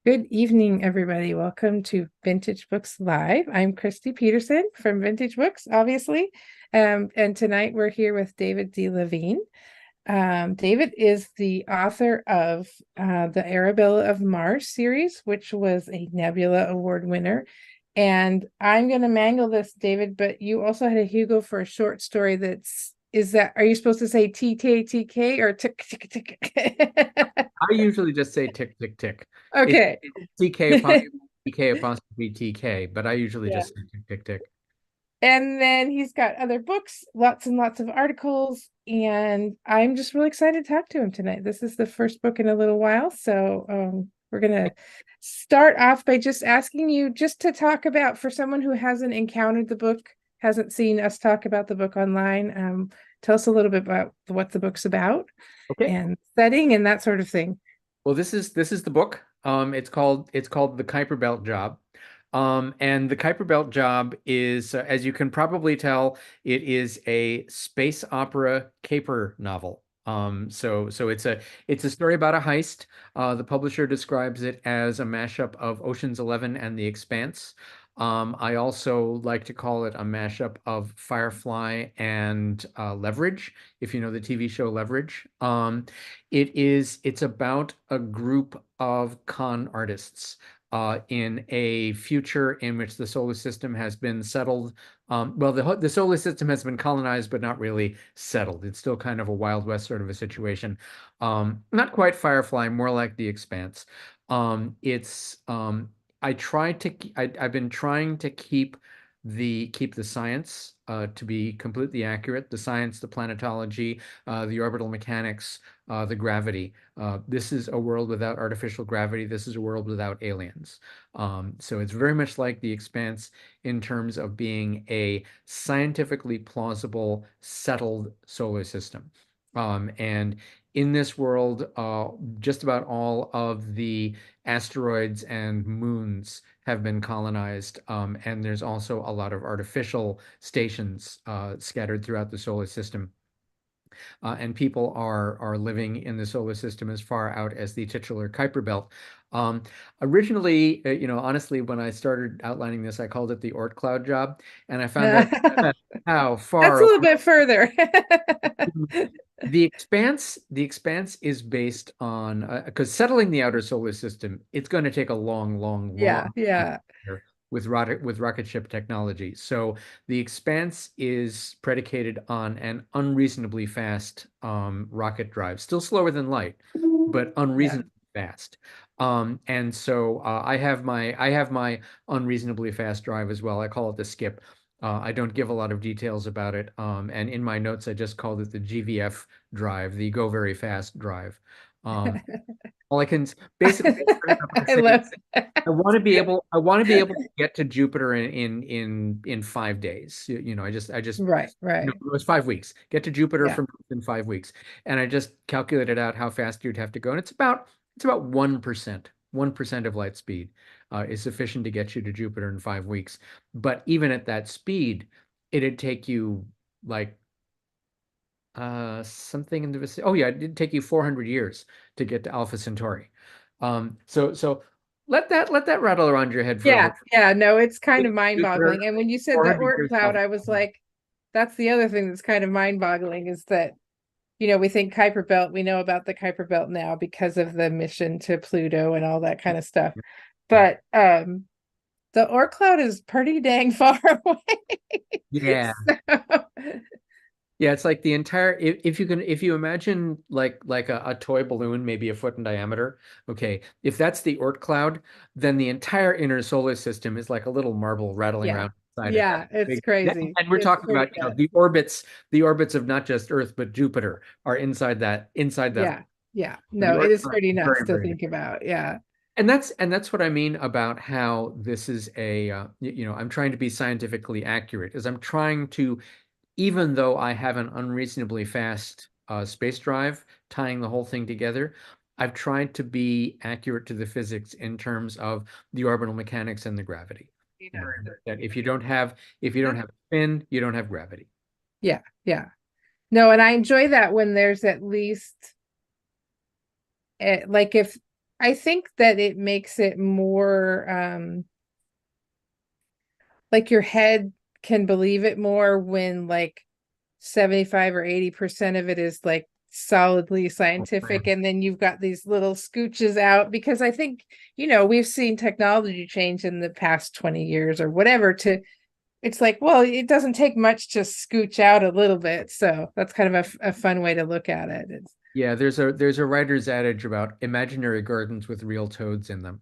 Good evening, everybody. Welcome to Vintage Books Live. I'm Christy Peterson from Vintage Books, obviously. And tonight we're here with David D. Levine. David is the author of the Arabella of Mars series, which was a Nebula Award winner. And I'm going to mangle this, David, but you also had a Hugo for a short story are you supposed to say TKTK or tick tick tick? I usually just say tick, tick, tick. It's Okay. TK apostrophe TK apostrophe TK, but I usually Yeah. just say tick, tick, tick. And then he's got other books, lots and lots of articles, and I'm just really excited to talk to him tonight. This is the first book in a little while, so we're gonna start off by just asking you just to talk about, for someone who hasn't encountered the book, hasn't seen us talk about the book online, tell us a little bit about what the book's about Okay. and setting and that sort of thing. Well, this is the book. It's called The Kuiper Belt Job. And The Kuiper Belt Job is, as you can probably tell, it is a space opera caper novel. So it's a story about a heist. The publisher describes it as a mashup of Ocean's 11 and The Expanse. I also like to call it a mashup of Firefly and Leverage, if you know the TV show Leverage. It's about a group of con artists in a future in which the solar system has been settled. Well, the solar system has been colonized, but not really settled. It's still kind of a Wild West sort of a situation. Not quite Firefly, more like The Expanse. It's I've been trying to keep the science to be completely accurate, the science, the planetology, the orbital mechanics, the gravity. This is a world without artificial gravity. This is a world without aliens. So it's very much like The Expanse in terms of being a scientifically plausible, settled solar system. And in this world, just about all of the asteroids and moons have been colonized, and there's also a lot of artificial stations scattered throughout the solar system. And people are living in the solar system as far out as the titular Kuiper Belt. Um, Originally, honestly, when I started outlining this, I called it the Oort cloud job, and I found out That's how a far little bit further. the expanse is based on because settling the outer solar system, it's going to take a long, long, Yeah, long time yeah. here with rocket ship technology. So the expanse is predicated on an unreasonably fast rocket drive, still slower than light, but Yeah. unreasonably fast. And so I have my unreasonably fast drive as well. I call it the skip. I don't give a lot of details about it. And in my notes, I just called it the GVF drive, the Go Very Fast drive. Um, all I can basically I I say love that. I want to be able to get to Jupiter in 5 days. I just Right, right. it was 5 weeks. Get to Jupiter Yeah. from in 5 weeks, and I just calculated out how fast you'd have to go, and it's about 1% of light speed is sufficient to get you to Jupiter in 5 weeks. But even at that speed, it'd take you like something in the vicinity. Oh yeah, it'd take you 400 years to get to Alpha Centauri. So let that rattle around your head for a Yeah, little. yeah. No, it's kind of Jupiter, mind-boggling. And when you said the 400 Oort years cloud, Alpha I was Centauri. like, that's the other thing that's kind of mind-boggling is that, we think Kuiper Belt, we know about the Kuiper Belt now because of the mission to Pluto and all that kind of stuff. Yeah. But the Oort cloud is pretty dang far away. Yeah. So, Yeah, it's like the entire if you imagine like a toy balloon, maybe a foot in diameter, okay, if that's the Oort cloud, then the entire inner solar system is like a little marble rattling yeah. around inside it. That's Yeah, it's big. crazy. And we're It's talking pretty about, nuts. the orbits of not just Earth, but Jupiter are inside that. Yeah. Yeah. The No, it Oort is cloud pretty is nuts very, to very big. think about. Yeah. And that's what I mean about how this is I'm trying to be scientifically accurate, is I'm trying to, even though I have an unreasonably fast space drive tying the whole thing together, I've tried to be accurate to the physics in terms of the orbital mechanics and the gravity. That if you don't have spin, you don't have gravity. Yeah. Yeah. No, and I enjoy that when there's at least like if I think that it makes it more like your head can believe it more when like 75 or 80% of it is like solidly scientific, and then you've got these little scooches out, because I think, we've seen technology change in the past 20 years or whatever to it's like, well, it doesn't take much to scooch out a little bit. So that's kind of a fun way to look at it. Yeah, there's a writer's adage about imaginary gardens with real toads in them.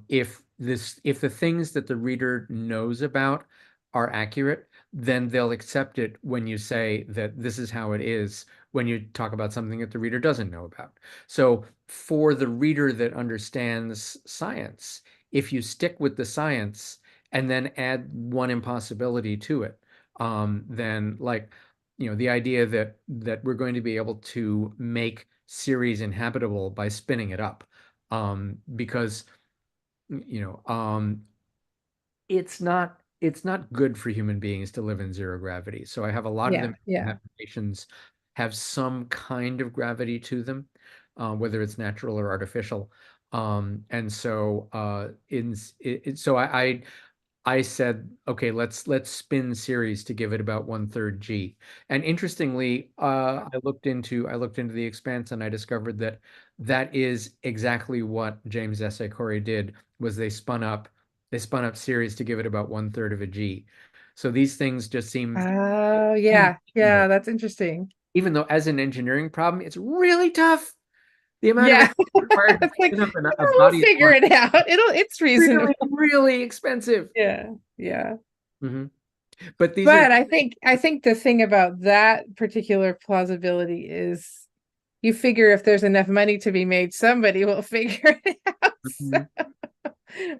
If the things that the reader knows about are accurate, then they'll accept it when you say that this is how it is, when you talk about something that the reader doesn't know about. So for the reader that understands science, if you stick with the science and then add one impossibility to it, then like the idea that we're going to be able to make Ceres inhabitable by spinning it up, because you know, um, it's not good for human beings to live in zero gravity. So I have a lot of Yeah, the yeah, applications have some kind of gravity to them, whether it's natural or artificial. And so so I said, okay, let's spin series to give it about 1/3 G. And interestingly, I looked into the Expanse and I discovered that that is exactly what James S. A. Corey did. Was they spun up series to give it about 1/3 of a G. So these things just oh seem yeah, yeah, achievable, that's interesting. even though as an engineering problem, it's really tough. The amount of Yeah. energy required to It's like, spin up a we'll body of figure light it out. It's is reasonable. really, really expensive. Yeah, yeah. Mhm. But these are But I think the thing about that particular plausibility is you figure if there's enough money to be made, somebody will figure it out. Mhm.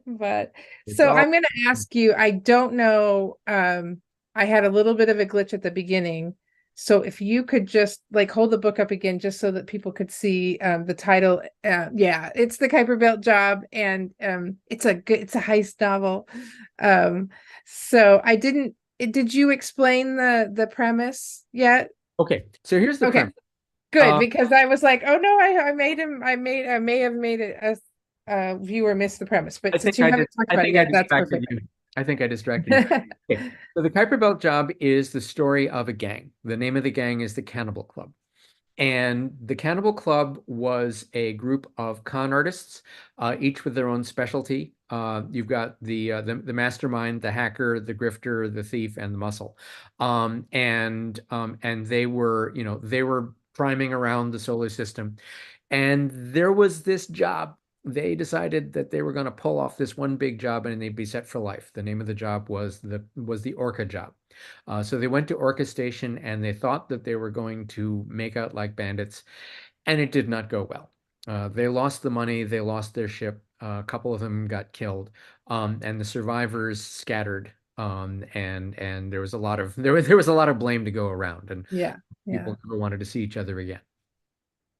But It's so all. I'm going to ask you, I don't know, I had a little bit of a glitch at the beginning. So if you could just like hold the book up again just so that people could see the title. Yeah, it's The Kuiper Belt Job, and it's a heist novel. Um so did you explain the premise yet? Okay, so here's the Okay, premise. good, Uh, because I was like, oh no, I may have made it a viewer miss the premise, I but since think you I haven't did. talked I about it think I yet, that's distracted perfect. you. I think I distracted you. Okay, so the Kuiper Belt Job is the story of a gang. The name of the gang is the Cannibal Club. And the Cannibal Club was a group of con artists, each with their own specialty. You've got the mastermind, the hacker, the grifter, the thief, and the muscle. And they were priming around the solar system. And there was this job. They decided that they were going to pull off this one big job and they'd be set for life. The name of the job was the Orca job. So they went to Orca Station and they thought that they were going to make out like bandits, and it did not go well. They lost the money, they lost their ship. A couple of them got killed, and the survivors scattered. And there was a lot of there was a lot of blame to go around, and Yeah, yeah, people never wanted to see each other again.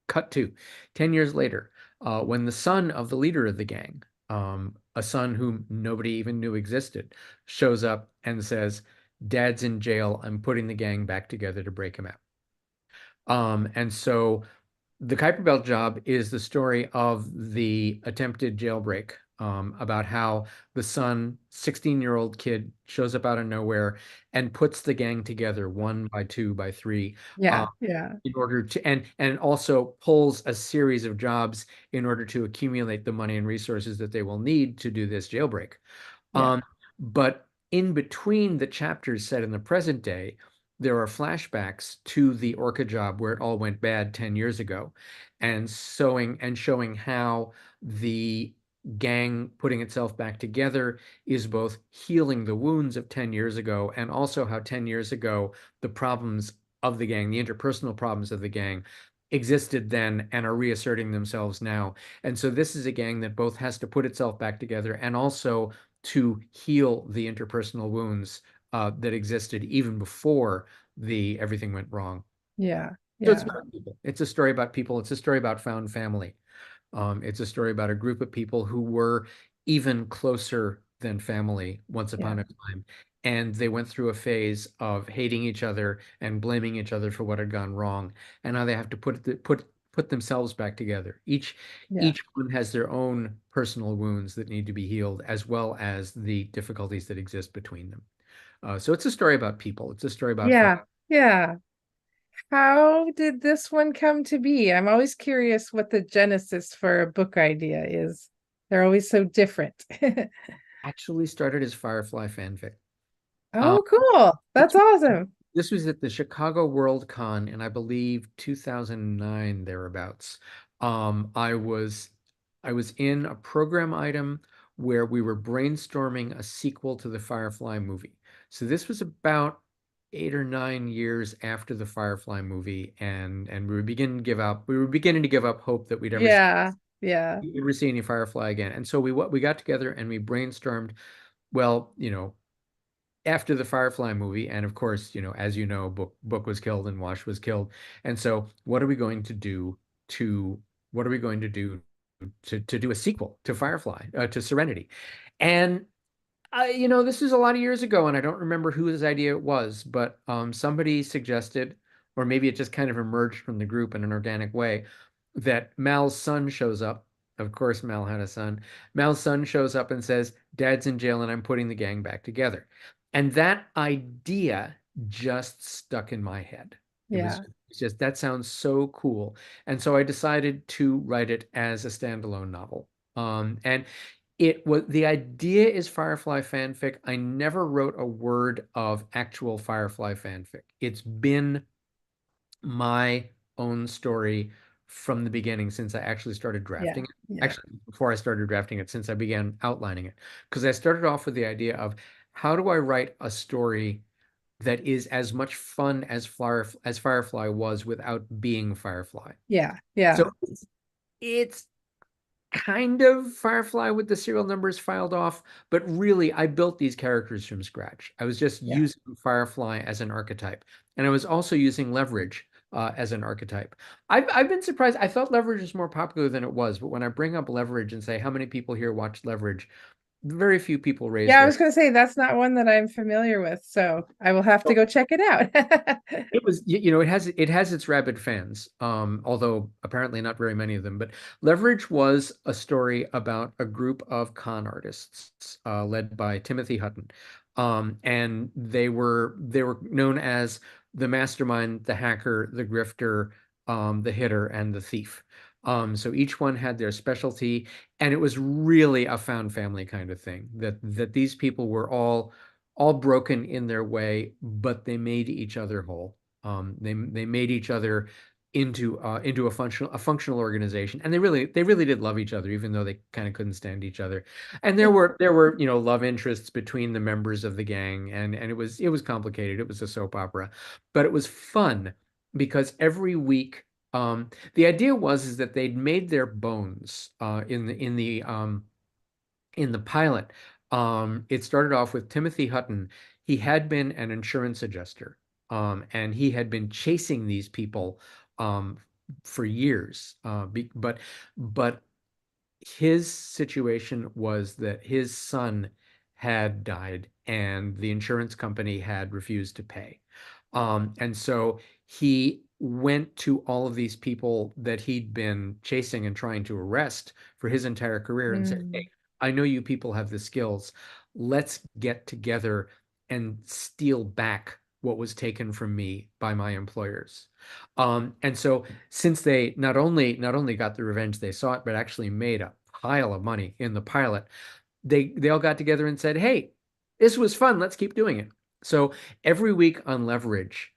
Cut to 10 years later, when the son of the leader of the gang, a son whom nobody even knew existed, shows up and says, Dad's in jail. I'm putting the gang back together to break him out. And so the Kuiper Belt Job is the story of the attempted jailbreak, about how the son, 16-year-old kid, shows up out of nowhere and puts the gang together one by two by three, yeah, yeah, in order to and also pulls a series of jobs in order to accumulate the money and resources that they will need to do this jailbreak. yeah, But in between the chapters set in the present day, there are flashbacks to the Orca job where it all went bad 10 years ago, and showing how the gang putting itself back together is both healing the wounds of 10 years ago and also how 10 years ago the problems of the gang, the interpersonal problems of the gang, existed then and are reasserting themselves now. And so this is a gang that both has to put itself back together and also to heal the interpersonal wounds that existed even before the everything went wrong. yeah, So it's yeah, about people. It's a story about people. It's a story about found family. It's a story about a group of people who were even closer than family once yeah, upon a time. And they went through a phase of hating each other and blaming each other for what had gone wrong. And now they have to put themselves back together. Yeah. Each one has their own personal wounds that need to be healed, as well as the difficulties that exist between them. So it's a story about people. It's a story about fire. Yeah. Yeah. How did this one come to be? I'm always curious what the genesis for a book idea is. They're always so different. Actually started as Firefly fanfic. Um, Oh, cool. this That's awesome. this was at the Chicago World Con in, I believe, 2009 thereabouts. Um, I was I was in a program item where we were brainstorming a sequel to the Firefly movie. So this was about 8 or 9 years after the Firefly movie, and we were beginning to give up. We were beginning to give up hope that Yeah. Yeah. we'd ever see any Firefly again. And so we got together and we brainstormed. Well, after the Firefly movie, and of course, as you know, book was killed and Wash was killed. And so to what are we going to do to do a sequel to Firefly, to Serenity? And this is a lot of years ago, and I don't remember whose idea it was, but somebody suggested, or maybe it just kind of emerged from the group in an organic way, that Mal's son shows up. Of course, Mal had a son. Mal's son shows up and says, "Dad's in jail, and I'm putting the gang back together." And that idea just stuck in my head. Yeah. It's just that sounds so cool. And so I decided to write it as a standalone novel. And it was the idea is Firefly fanfic. I never wrote a word of actual Firefly fanfic. It's been my own story from the beginning since I actually started Yeah. drafting it. Yeah. Actually, before I started drafting it, since I began outlining it. Because I started off with the idea of how do I write a story that is as much fun as Firefly was without being Firefly. Yeah. So Yeah. it's kind of Firefly with the serial numbers filed off, but really I built these characters from scratch. I was just Yeah. using Firefly as an archetype, and I was also using Leverage as an archetype. I've been surprised. I thought Leverage was more popular than it was, but when I bring up Leverage and say how many people here watch Leverage, very few people raise Yeah, I their. was going to say that's not one that I'm familiar with, so I will have to go check it out. It was, it has its rabid fans, although apparently not very many of them. But Leverage was a story about a group of con artists, led by Timothy Hutton, and they were known as the mastermind, the hacker, the grifter, the hitter, and the thief. So each one had their specialty, and it was really a found family kind of thing. That these people were all broken in their way, but they made each other whole. They made each other into a functional organization, and they really did love each other, even though they kind of couldn't stand each other. And there were love interests between the members of the gang, and it was complicated. It was a soap opera, but it was fun because every week, the idea was is that they'd made their bones in the pilot. It started off with Timothy Hutton. He had been an insurance adjuster, and he had been chasing these people um, for years. But his situation was that his son had died, and the insurance company had refused to pay. And so he went to all of these people that he'd been chasing and trying to arrest for his entire career and said, Mm. "Hey, I know you people have the skills. Let's get together and steal back what was taken from me by my employers." And so since they not only got the revenge they sought, but actually made a pile of money in the pilot, they all got together and said, "Hey, this was fun. Let's keep doing it." So every week on Leverage,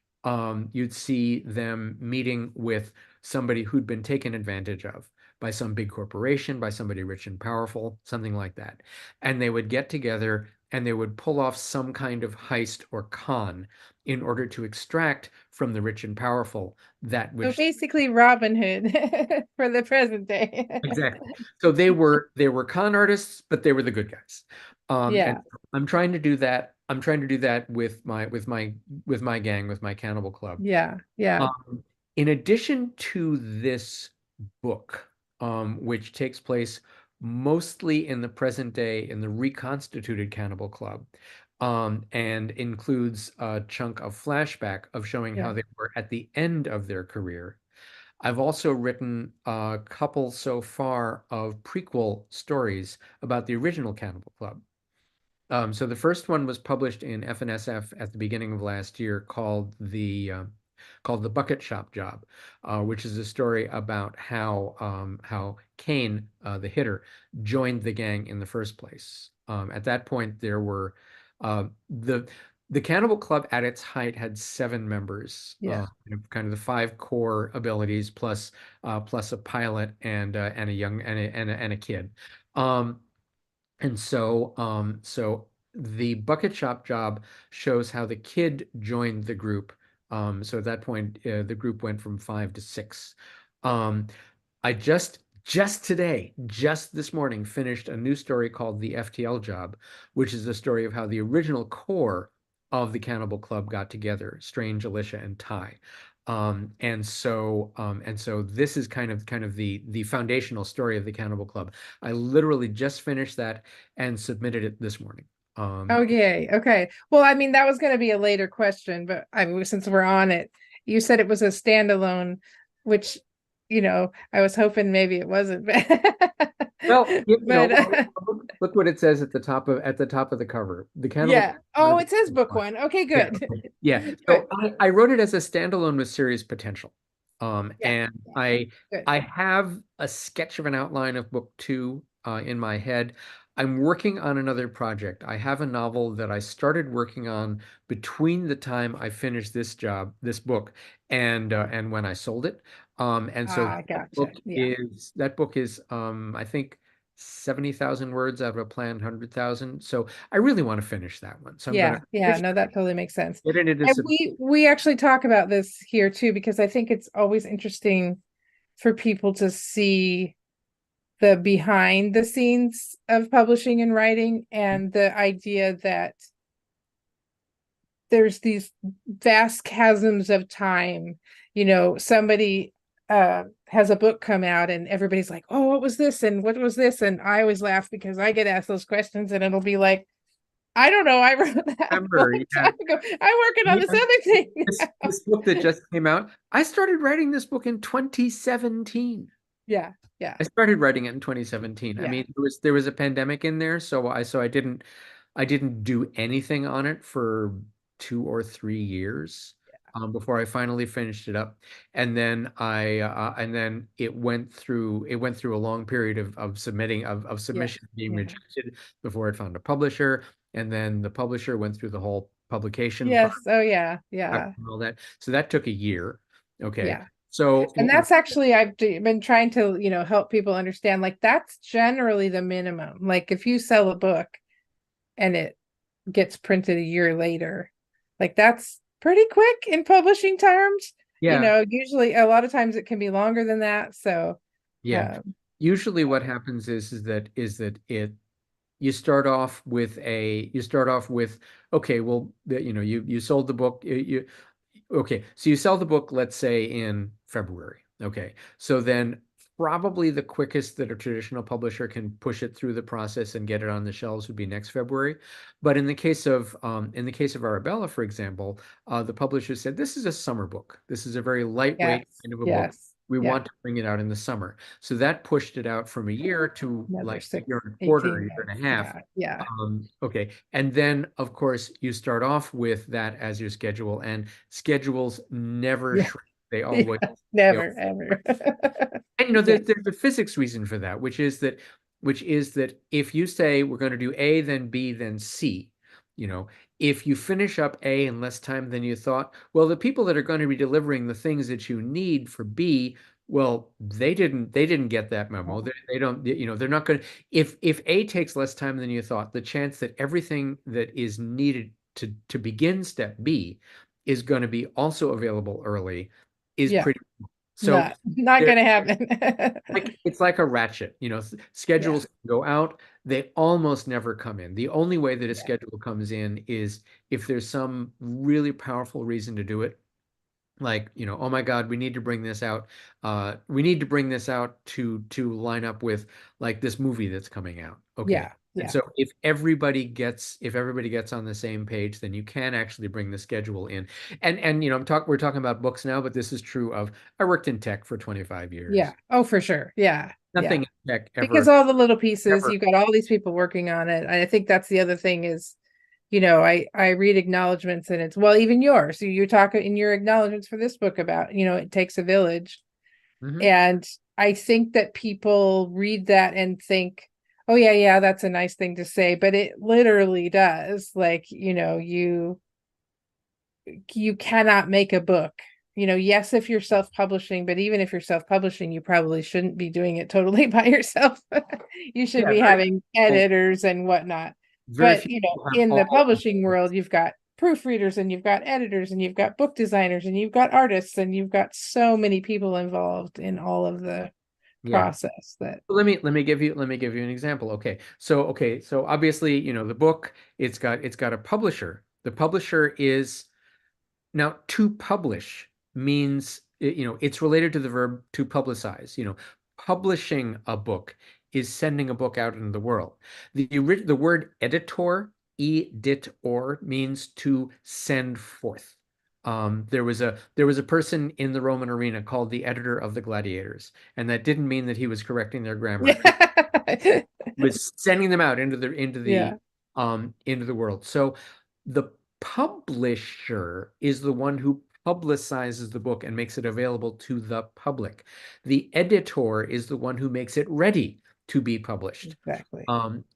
you'd see them meeting with somebody who'd been taken advantage of by some big corporation, by somebody rich and powerful, something like that. And they would get together and they would pull off some kind of heist or con in order to extract from the rich and powerful that So which. basically Robin Hood for the present day. Exactly. So they were con artists, but they were the good guys. And Yeah. I'm trying to do that. I'm trying to do that with my gang, with my cannibal club. Yeah. Yeah. Um, in addition to this book, which takes place mostly in the present day in the reconstituted Cannibal Club, and includes a chunk of flashback of showing how Yeah. they were at the end of their career. I've also written a couple so far of prequel stories about the original Cannibal Club. So the first one was published in FNSF at the beginning of last year, called the Bucket Shop Job, which is a story about how Kane, the hitter, joined the gang in the first place. At that point, there were uh, the Cannibal Club at its height had 7 members, Yeah. kind of the 5 core abilities plus a pilot and a young and a kid. Um, so the bucket shop job shows how the kid joined the group. So at that point, the group went from 5 to 6. Um, I just today, just this morning, finished a new story called The FTL Job, which is the story of how the original core of the Cannibal Club got together, Strange, Alicia, and Ty. And so this is kind of the foundational story of the Cannibal Club. I literally just finished that and submitted it this morning. Okay. Okay. Well, I mean, that was going to be a later question, but I mean, since we're on it, you said it was a standalone, which, I was hoping maybe it wasn't, Well, but look what it says at the top of the cover. The Cannibal yeah. Oh, Club. it says book one. Okay, Yeah, good. yeah. Good. So I wrote it as a standalone with serious potential. Yeah. And Yeah. Good. I have a sketch of an outline of book 2 in my head. I'm working on another project. I have a novel that I started working on between the time I finished this book, and when I sold it. And so Ah, gotcha. Yeah. that book is I think 70,000 words out of a planned 100,000. So I really want to finish that one. So I'm going to Yeah. Yeah. No, that totally makes sense. get it into And some. we actually talk about this here too, because I think it's always interesting for people to see the behind the scenes of publishing and writing, and the idea that there's these vast chasms of time. Somebody has a book come out and everybody's like, oh, what was this and what was this, and I always laugh because I get asked those questions and it'll be like, I don't know, I wrote that a Remember, long yeah, time ago, I'm working on yeah. this other thing This now. this book that just came out. I started writing this book in 2017. Yeah, yeah, I started writing it in 2017. I yeah, mean, there was a pandemic in there, so I didn't do anything on it for 2 or 3 years before I finally finished it up. And then it went through a long period of yeah, submission being yeah. rejected before it found a publisher, and then the publisher went through the whole publication process Yes, oh yeah, yeah, and all that. So that took a year. Okay. yeah. So And that's actually, been trying to, help people understand, like, that's generally the minimum. Like, if you sell a book and it gets printed a year later, like, that's pretty quick in publishing terms. yeah, Usually a lot of times it can be longer than that. So, yeah. um, Usually what happens is that it you start off with okay, well, you sold the book. Okay, so you sell the book, let's say in February. Okay, so then probably the quickest that a traditional publisher can push it through the process and get it on the shelves would be next February. But in the case of Arabella, for example, the publisher said this is a summer book. This is a very lightweight yes, kind of a book. yes, We yeah, want to bring it out in the summer. So that pushed it out from a year to another like a six, year and a quarter, a 18 year and months. a half. Yeah, yeah, Okay. And then, of course, you start off with that as your schedule, and schedules never yeah, shrink. They always, yeah, they always never, ever. and Yeah, there's a physics reason for that, which is that if you say we're going to do A, then B, then C, you know, if you finish up A in less time than you thought, well, the people that are going to be delivering the things that you need for B, well, they didn't get that memo. They don't, they're not going to, if A takes less time than you thought, the chance that everything that is needed to begin step B is going to be also available early is yeah, pretty. So not there, gonna happen. it's like a ratchet, Yeah, schedules go out, they almost never come in. The only way that a yeah, schedule comes in is if there's some really powerful reason to do it. Like, oh my God, we need to bring this out. We need to bring this out to line up with like this movie that's coming out. yeah, Okay. And Yeah. so if everybody gets on the same page, then you can actually bring the schedule in. And we're talking about books now, but this is true of I worked in tech for 25 Yeah. years. Oh, for sure. Yeah. Yeah. Nothing in tech Because ever all the little pieces, ever you've got all these people working on it. I think that's the other thing is, I read acknowledgments and it's, well, even yours. You talk in your acknowledgments for this book about, it takes a village. Mhm. And I think that people read that and think, oh yeah, yeah, that's a nice thing to say, but it literally does. Like, you cannot make a book. Yes, if you're self-publishing, but even if you're self-publishing, you probably shouldn't be doing it totally by yourself. You should Yeah, be very having few editors and whatnot. very But, few people have in the all of publishing those. world, you've got proofreaders and you've got editors and you've got book designers and you've got artists and you've got so many people involved in all of the Yeah. process that, Let me give you an example. So obviously, the book, it's got a publisher. The publisher is now to publish means it's related to the verb to publicize. Publishing a book is sending a book out into the world. The word editor means to send forth. There was a person in the Roman arena called the editor of the gladiators, and that didn't mean that he was correcting their grammar. yeah. Was sending them out Yeah, into the world. So the publisher is the one who publicizes the book and makes it available to the public. The editor is the one who makes it ready to be published. exactly.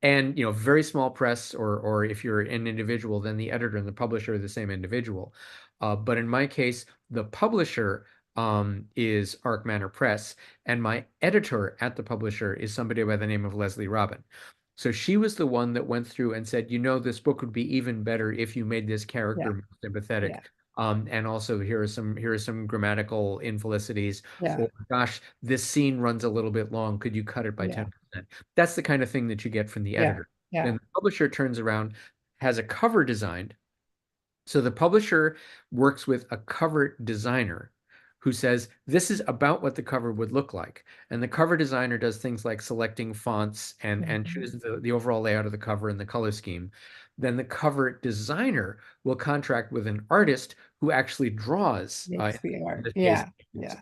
And very small press, or if you're an individual, then the editor and the publisher are the same individual. But in my case, the publisher is Arc Manor Press, and my editor at the publisher is somebody by the name of Leslie Robin. So she was the one that went through and said, this book would be even better if you made this Yeah, character more yeah, sympathetic. And also here are some grammatical infelicities, yeah, or gosh, this scene runs a little bit long. Could you cut it by yeah, 10%? That's the kind of thing that you get from the yeah, editor. yeah. Then the publisher turns around, has a cover designed. So the publisher works with a cover designer who says, this is about what the cover would look like. And the cover designer does things like selecting fonts and Mhm. chooses the overall layout of the cover and the color scheme. Then the cover designer will contract with an artist who actually draws, Makes the in art. this case, Yeah,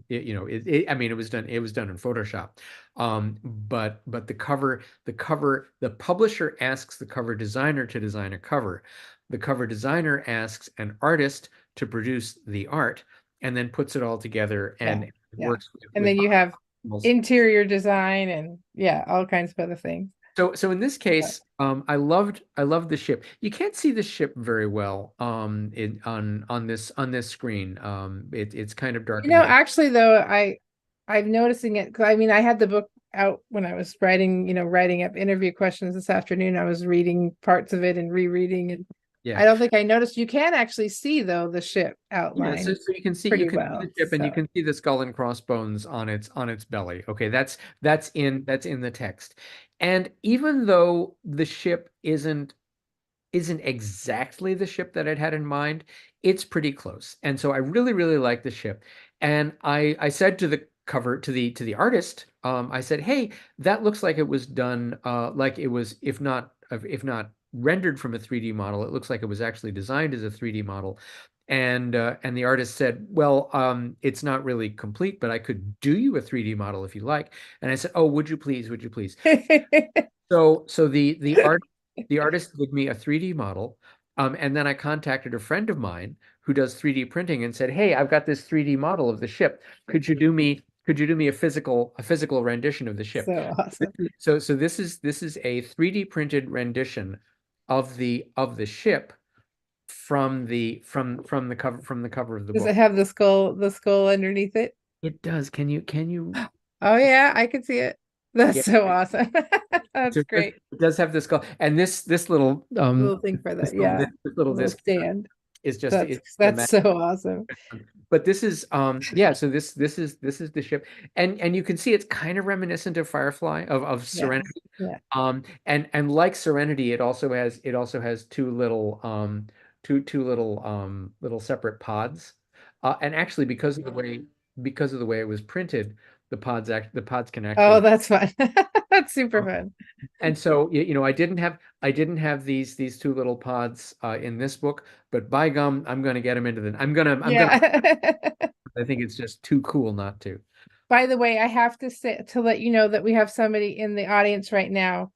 yeah, I mean, it was done in Photoshop. But the publisher asks the cover designer to design a cover. The cover designer asks an artist to produce the art and then puts it all together yeah, and yeah. works And with then you have models. interior design and yeah, all kinds of other things. So in this But, case, I loved the ship. You can't see the ship very well on this screen. It's kind of dark in the back. actually though, I'm noticing it 'cause I mean I had the book out when I was writing up interview questions this afternoon. I was reading parts of it and rereading, and Yeah. I don't think I noticed. You can actually see though the ship Yeah, so, outline so you pretty can see the well. ship and you So can see the skull and crossbones on its belly. Okay, that's in the text. And even though the ship isn't exactly the ship that I'd had in mind, it's pretty close. And so I really, really like the ship. And I said to the cover to the artist, I said, hey, that looks like it was done like it was, if not rendered from a 3D model, it looks like it was actually designed as a 3D model. And the artist said, well, it's not really complete, but I could do you a 3D model if you like. And I said, oh, would you please? Would you please? So the artist gave me a 3D model, and then I contacted a friend of mine who does 3D printing and said, "Hey, I've got this 3D model of the ship. Could you do me a physical rendition of the ship?" so awesome. So this is a 3D printed rendition of the ship from the cover of the Does it book. have the skull underneath it? It does. Can you? Oh yeah, I can see it. That's Yeah. so awesome. So That's great. it does have this skull, and this little Little thing for this that. little Yeah. this little Little disc stand. is just That's it's a that's so awesome. but this is yeah, so this is the ship, and you can see it's kind of reminiscent of Firefly, of Yes. Serenity. Yeah. And like Serenity, it also has two little separate pods. And actually, because of the way it was printed, the pods can Oh, actually that's fun. That's super fun. And so I didn't have these two little pods in this book, but by gum, I'm going to get them into the I'm gonna Yeah. I think it's just too cool not to. By the way, I have to say to let you know that we have somebody in the audience right now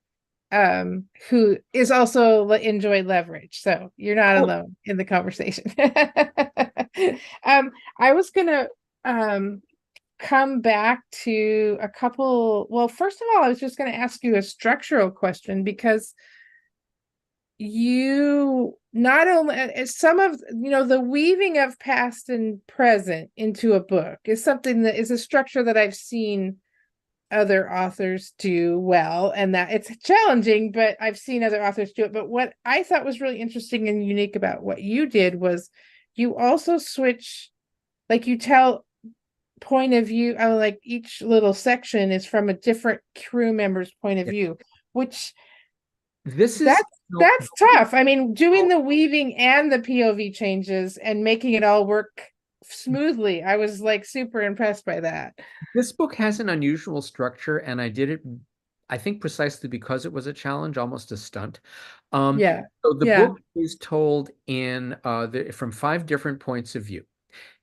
who is also enjoy leverage. So you're not Cool. alone in the conversation. I was gonna um come back to a couple. Well, first of all, I was just gonna ask you a structural question because you not only some of the weaving of past and present into a book is something that is a structure that I've seen other authors do well, and that it's challenging, but I've seen other authors do it. But what I thought was really interesting and unique about what you did was you also switch, like you tell point of view, like each little section is from a different crew member's point of Yeah. view, which This is that's tough. I mean, doing the weaving and the POV changes and making it all work smoothly. I was like super impressed by that. This book has an unusual structure, and I did it, I think, precisely because it was a challenge, almost a stunt. Um, Yeah. so the Yeah. book is told from five different points of view.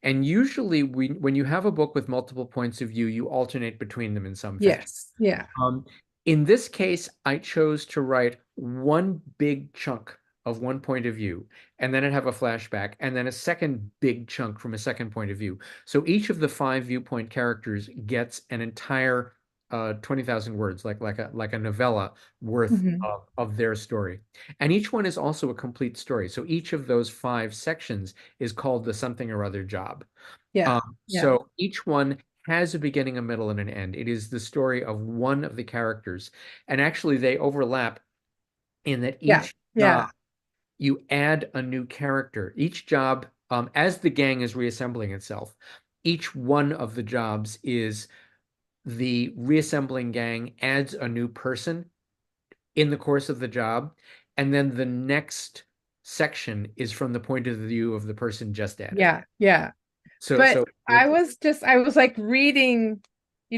And usually, when you have a book with multiple points of view, you alternate between them in some fashion. Yes. Yeah. Um, in this case, I chose to write one big chunk of one point of view, and then I'd have a flashback, and then a second big chunk from a second point of view. So each of the five viewpoint characters gets an entire 20,000 words, like a novella worth Mhm. of their story. And each one is also a complete story. So each of those five sections is called the something or other job. Yeah. Yeah. So each one has a beginning, a middle, and an end. It is the story of one of the characters. And actually, they overlap in that Yeah. each job, Yeah. you add a new character. Each job, as the gang is reassembling itself, each one of the jobs is the reassembling gang adds a new person in the course of the job. And then the next section is from the point of view of the person just added. Yeah. Yeah. So, But so I was like reading,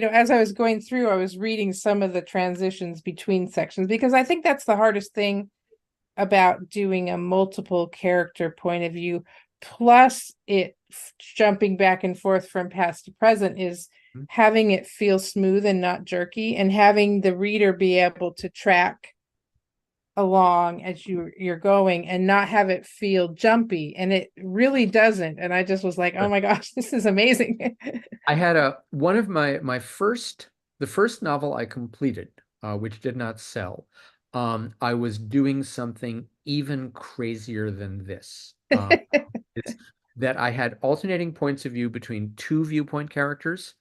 as I was going through, I was reading some of the transitions between sections because I think that's the hardest thing about doing a multiple character point of view. Plus, it jumping back and forth from past to present is having it feel smooth and not jerky, and having the reader be able to track along as you're going and not have it feel jumpy, and it really doesn't. And I just was like, oh my gosh, this is amazing. I had one of my first the first novel I completed, which did not sell. I was doing something even crazier than this. It's that I had alternating points of view between two viewpoint characters,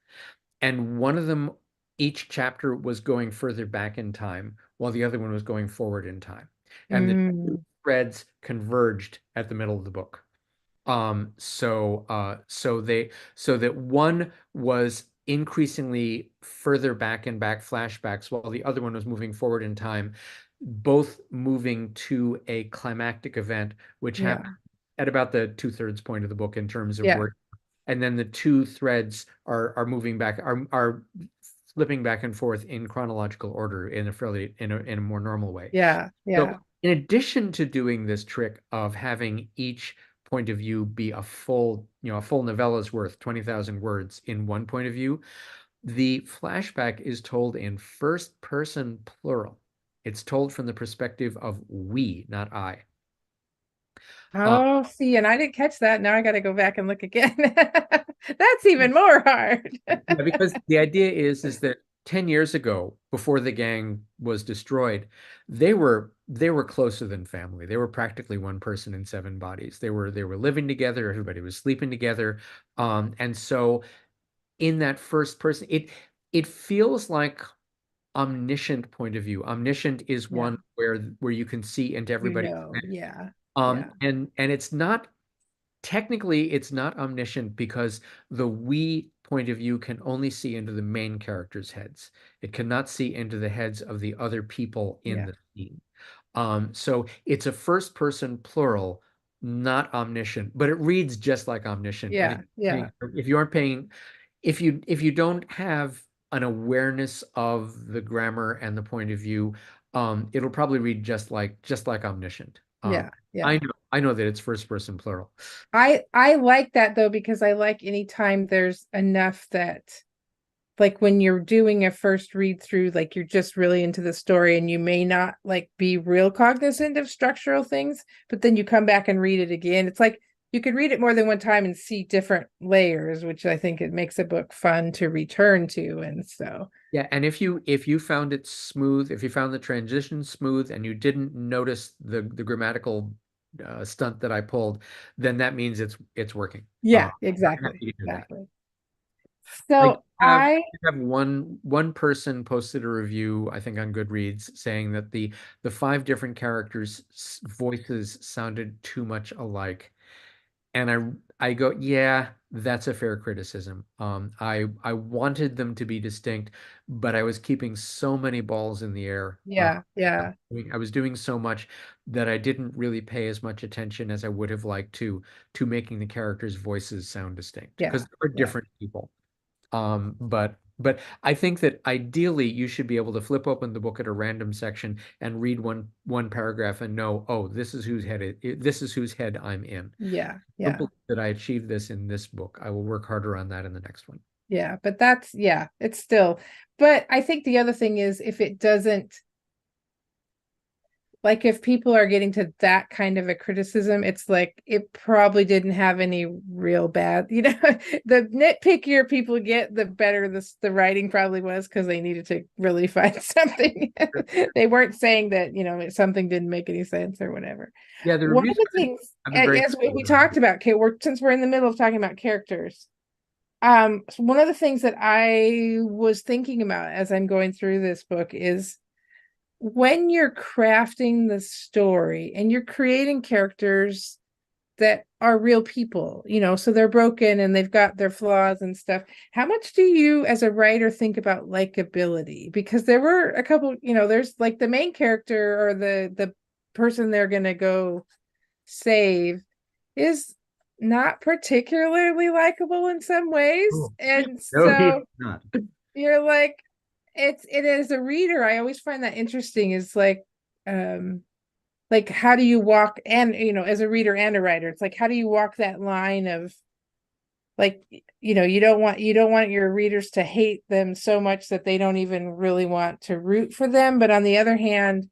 and one of them, each chapter was going further back in time, while the other one was going forward in time. And the two Mm, threads converged at the middle of the book. So that one was increasingly further back and back flashbacks, while the other one was moving forward in time, both moving to a climactic event, which happened yeah. at about the two-thirds point of the book in terms of Yeah. word. And then the two threads are moving back, are flipping back and forth in chronological order in a more normal way. Yeah. So Yeah. in addition to doing this trick of having each point of view be a full novella's worth, 20,000 words in one point of view, the flashback is told in first person plural. It's told from the perspective of we, not I. Uh, Oh, see, and I didn't catch that. Now I got to go back and look again. That's even more hard. yeah, because the idea is that 10 years ago, before the gang was destroyed, they were closer than family. They were practically one person in seven bodies. They were living together, everybody was sleeping together. And so in that first person, it feels like omniscient point of view. Omniscient is Yeah. one where you can see into everybody's head. Yeah. Um, Yeah. and and it's not technically it's not omniscient because the we point of view can only see into the main characters' heads. It cannot see into the heads of the other people in Yeah. the scene. So it's a first person plural, not omniscient, but it reads just like omniscient. And Yeah. Yeah. if you aren't paying, if you don't have an awareness of the grammar and the point of view, it'll probably read just like Omniscient. Yeah, I yeah. know I know that it's first person plural. I like that though, because I like anytime there's enough that, like, when you're doing a first read through, like, you're just really into the story and you may not like be real cognizant of structural things, but then you come back and read it again. It's like you could read it more than one time and see different layers, which I think it makes a book fun to return to. And so, Yeah, and if you found it smooth, if you found the transition smooth and you didn't notice the grammatical stunt that I pulled, then that means it's working. yeah, I'm exactly. happy to hear that. Exactly. I do So have one person posted a review, I think on Goodreads, saying that the five different characters' voices sounded too much alike. And I go, yeah, that's a fair criticism. I wanted them to be distinct, but I was keeping so many balls in the air. yeah, yeah, I was doing so much that I didn't really pay as much attention as I would have liked to making the characters' voices sound distinct yeah, because they're yeah, different people. But I think that ideally you should be able to flip open the book at a random section and read one paragraph and know, oh, this is whose head I'm in. yeah, Don't yeah. believe that I achieved this in this book. I will work harder on that in the next one. Yeah, but that's, yeah, it's still, but I think the other thing is, if it doesn't, like, if people are getting to that kind of a criticism, it's like it probably didn't have any real bad, the nitpickier people get, the better the writing probably was, because they needed to really find something. They weren't saying that, something didn't make any sense or whatever. Yeah, the One of reviews the things, have been very as we positive. talked about, Kate, since we're in the middle of talking about characters, so one of the things that I was thinking about as I'm going through this book is, when you're crafting the story and you're creating characters that are real people, so they're broken and they've got their flaws and stuff. How much do you as a writer think about likability? Because there were a couple, there's like the main character, or the person they're going to go save, is not particularly likable in some ways. Oh, And no, he's so not. you're like, it as a reader, I always find that interesting, is um like, how do you walk, and as a reader and a writer, it's like, how do you walk that line of, like, you don't want your readers to hate them so much that they don't even really want to root for them, but on the other hand,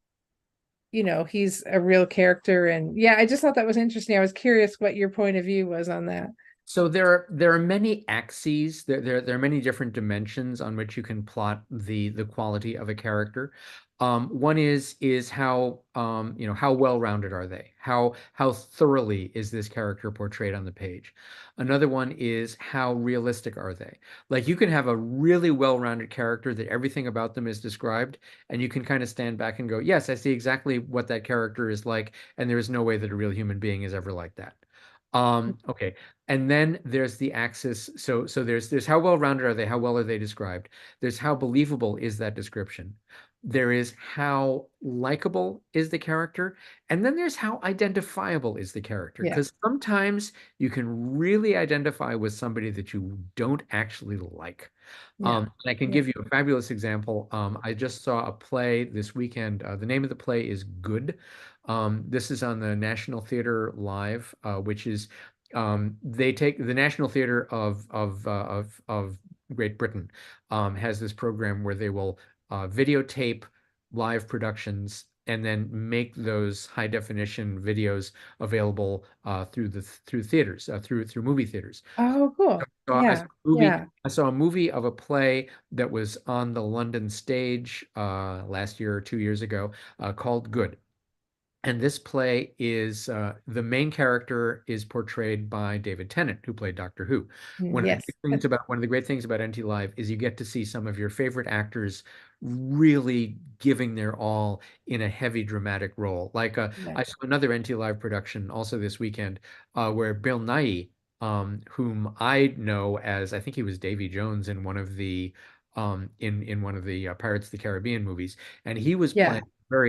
he's a real character. And yeah, I just thought that was interesting. I was curious what your point of view was on that. So there are many axes. There are many different dimensions on which you can plot the quality of a character. One is how how well-rounded are they? How thoroughly is this character portrayed on the page? Another one is how realistic are they? Like you can have a really well-rounded character that everything about them is described, and you can kind of stand back and go, yes, I see exactly what that character is like, and there is no way that a real human being is ever like that. Okay. And then there's the axis. So there's how well rounded are they? How well are they described? There's how believable is that description? There is how likable is the character, and then there's how identifiable is the character. Yeah, Because sometimes you can really identify with somebody that you don't actually like. yeah, And I can yeah. give you a fabulous example. I just saw a play this weekend. The name of the play is Good. This is on the National Theater Live, which is they take the National Theater of Great Britain has this program where they will videotape live productions and then make those high definition videos available through theaters through movie theaters. Oh, cool. So Yeah, yeah. I saw a movie of a play that was on the London stage last year or 2 years ago called Good. And this play is the main character is portrayed by David Tennant, who played Doctor Who. Yes. One of the great things about NT Live is you get to see some of your favorite actors really giving their all in a heavy dramatic role. Like Yeah, I saw another NT Live production also this weekend where Bill Nighy, whom I know as I think he was Davy Jones in one of the in one of the Pirates of the Caribbean movies, and he was yeah, playing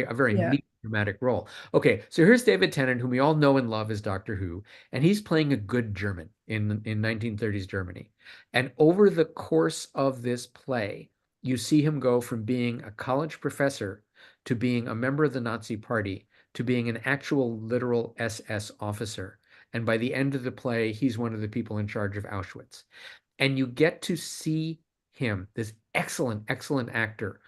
a very yeah, meek dramatic role. Okay, so here's David Tennant, whom we all know and love as Doctor Who, and he's playing a good German in 1930s Germany. And over the course of this play, you see him go from being a college professor to being a member of the Nazi Party to being an actual literal SS officer. And by the end of the play, he's one of the people in charge of Auschwitz. And you get to see him, this excellent, excellent actor,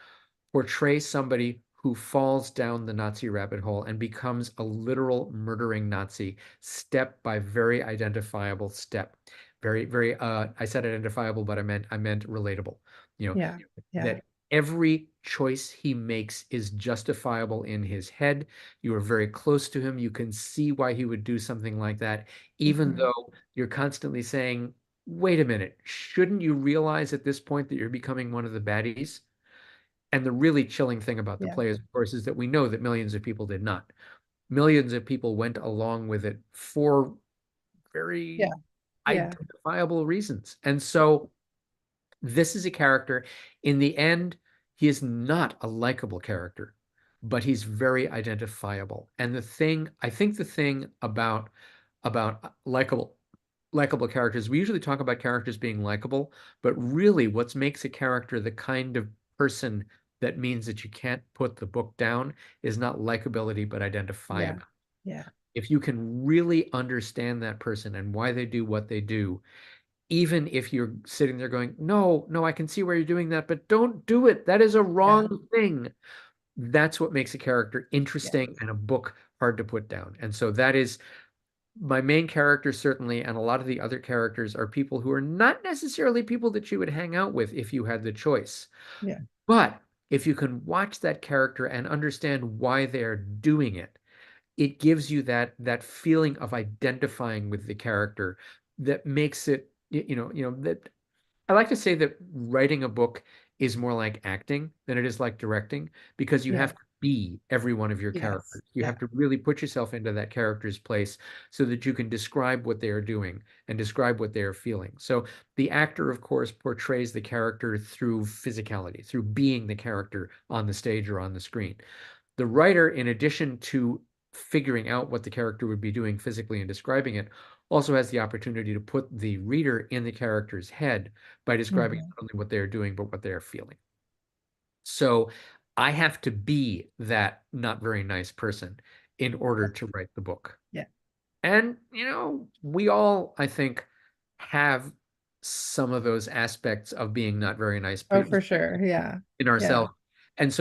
portray somebody who falls down the Nazi rabbit hole and becomes a literal murdering Nazi, step by very identifiable step. Very, very, I said identifiable, but I meant relatable. You know, Yeah. Yeah. that every choice he makes is justifiable in his head. You are very close to him. You can see why he would do something like that, even Mhm. though you're constantly saying, wait a minute, shouldn't you realize at this point that you're becoming one of the baddies? And the really chilling thing about the Yeah. play, is, of course, is that we know that millions of people did not. Millions of people went along with it for Yeah. very Yeah. identifiable reasons. And so this is a character, in the end, he is not a likable character, but he's very identifiable. And I think the thing about likable characters, we usually talk about characters being likable, but really what makes a character the kind of person that means that you can't put the book down is not likability, but Yeah. identifiability. Yeah. If you can really understand that person and why they do what they do, even if you're sitting there going, no, no, I can see where you're doing that, but don't do it. That is a Yeah. wrong thing. That's what makes a character Yeah. interesting and a book hard to put down. And so that is my main character, certainly, and a lot of the other characters are people who are not necessarily people that you would hang out with if you had the choice. Yeah. But if you can watch that character and understand why they're doing it, it gives you that feeling of identifying with the character that makes it, that I like to say that writing a book is more like acting than it is like directing, because you Yeah. have to be every one of your Yes. characters. You Yeah. have to really put yourself into that character's place so that you can describe what they are doing and describe what they are feeling. So the actor, of course, portrays the character through physicality, through being the character on the stage or on the screen. The writer, in addition to figuring out what the character would be doing physically and describing it, also has the opportunity to put the reader in the character's head by describing Mhm. not only what they're doing, but what they're feeling. So I have to be that not very nice person in order to write the book. Yeah. And, we all, I think, have some of those aspects of being not very nice Oh, people for sure. Yeah. in Yeah. ourselves. And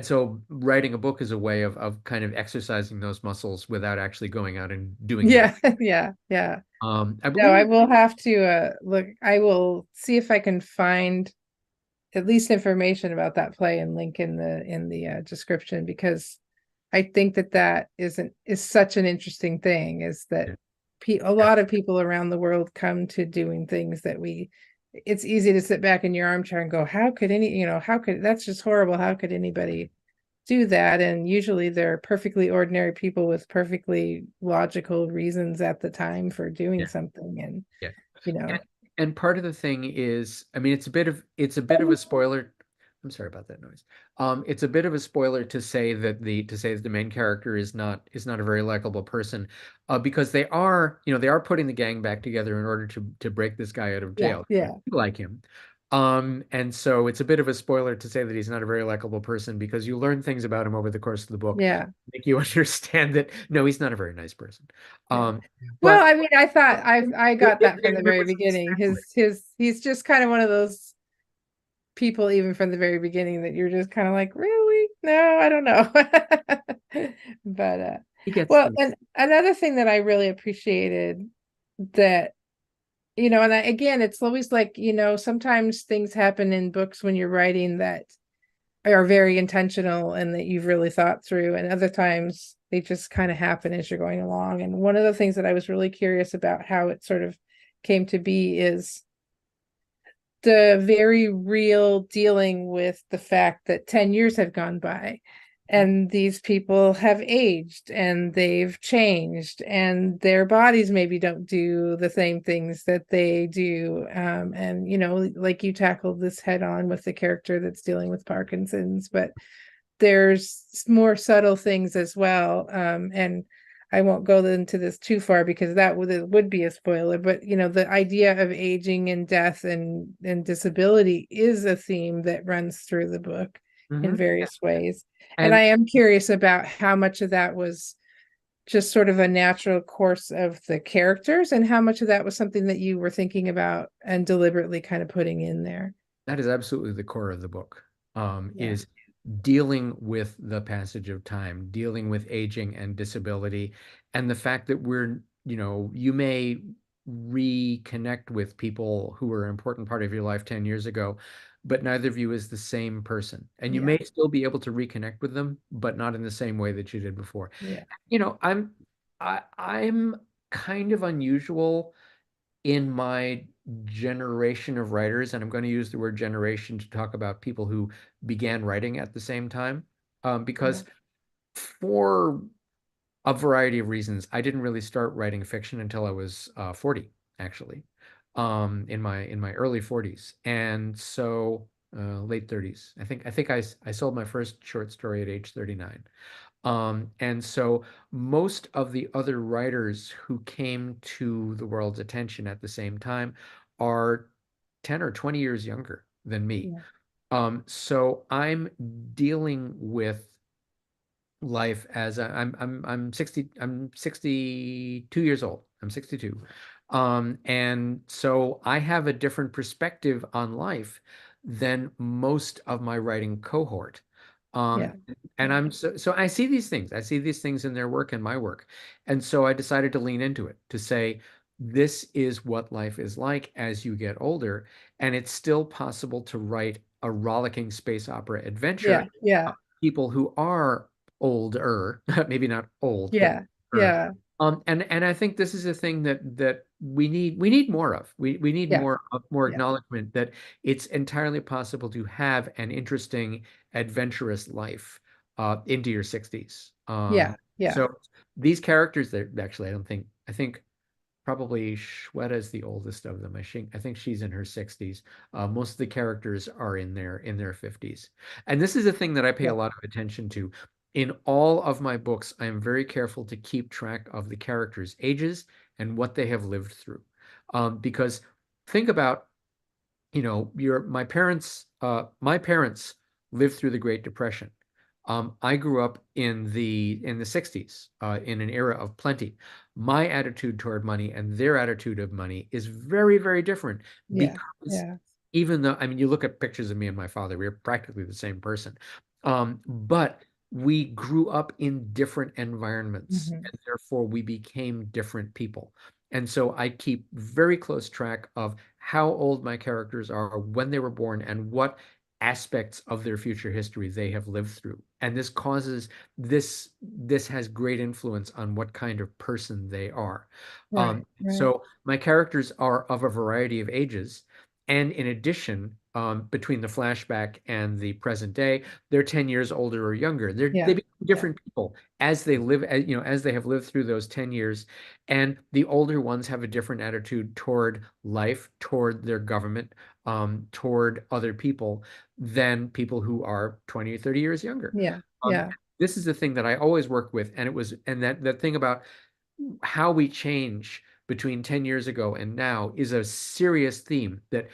so writing a book is a way of kind of exercising those muscles without actually going out and doing them. Yeah. Yeah. Yeah. I No, I believe, will have to look. I will see if I can find at least information about that play and link in the description, because I think that is such an interesting thing, is that a lot of people around the world come to doing things that it's easy to sit back in your armchair and go, how could how could, that's just horrible. How could anybody do that? And usually they're perfectly ordinary people with perfectly logical reasons at the time for doing yeah, something. And, yeah. you And, know, and part of the thing is, I mean, it's a bit of a spoiler. I'm sorry about that noise. It's a bit of a spoiler to say that the main character is not a very likable person, because they are putting the gang back together in order to break this guy out of yeah, jail. They yeah, do like him. And so it's a bit of a spoiler to say that he's not a very likable person, because you learn things about him over the course of the book, yeah. make you understand that no, he's not a very nice person. Yeah. Um, Well, but I mean, I thought I got that from the it very was beginning. He's just kind of one of those people, even from the very beginning, that you're just kind of like, really? No, I don't know. But he gets well, them. and another thing that I really appreciated, that, and again, it's always like, sometimes things happen in books when you're writing that are very intentional and that you've really thought through, and other times they just kind of happen as you're going along. And one of the things that I was really curious about how it sort of came to be is the very real dealing with the fact that 10 years have gone by and these people have aged and they've changed and their bodies maybe don't do the same things that they do. And, like you tackled this head on with the character that's dealing with Parkinson's, but there's more subtle things as well. And I won't go into this too far because that would be a spoiler, but the idea of aging and death and disability is a theme that runs through the book in Mhm. various ways. And I And am curious about how much of that was just sort of a natural course of the characters and how much of that was something that you were thinking about and deliberately kind of putting in there. that is absolutely the core of the book, Yeah. is dealing with the passage of time, dealing with aging and disability, and the fact that you may reconnect with people who were an important part of your life 10 years ago, but neither of you is the same person. And you Yeah. may still be able to reconnect with them, but not in the same way that you did before. Yeah. You know, I'm I'm kind of unusual in my generation of writers, and I'm going to use the word generation to talk about people who began writing at the same time, Yeah. because for a variety of reasons, I didn't really start writing fiction until I was 40, actually, in my early 40s, and so late 30s. I sold my first short story at age 39. And so most of the other writers who came to the world's attention at the same time are 10 or 20 years younger than me. Yeah. So I'm dealing with life as I'm 62 years old. I'm 62. And so I have a different perspective on life than most of my writing cohort. Yeah. Um, and Yeah. so I see these things. I see these things in their work and my work. And so I decided to lean into it, to say, this is what life is like as you get older, and it's still possible to write a rollicking space opera adventure Yeah. Yeah. people who are older, maybe not old, but Yeah. older. Yeah. And I think this is a thing that we need more of. We need Yeah. more Yeah. acknowledgement that it's entirely possible to have an interesting, adventurous life into your 60s. Yeah. Yeah. So these characters that actually I think probably Shweta is the oldest of them. I think she's in her 60s. Most of the characters are in their 50s. And this is a thing that I pay a Yeah. lot of attention to. In all of my books, I am very careful to keep track of the characters' ages and what they have lived through. Because think about, your my parents lived through the Great Depression. I grew up in the 60s, in an era of plenty. My attitude toward money and their attitude of money is very, very different, Yeah. because Yeah. even though, I mean, you look at pictures of me and my father, we're practically the same person. But we grew up in different environments, Hmm. and therefore we became different people. And so I keep very close track of how old my characters are, when they were born, and what aspects of their future history they have lived through. And this has great influence on what kind of person they are. Right. Right. So my characters are of a variety of ages. And in addition, between the flashback and the present day, they're 10 years older or younger. They Yeah. become Yeah. different people as they live, as they have lived through those 10 years. And the older ones have a different attitude toward life, toward their government, toward other people than people who are 20 or 30 years younger. Yeah. Um, Yeah. this is the thing that I always work with, and that thing about how we change between 10 years ago and now is a serious theme, that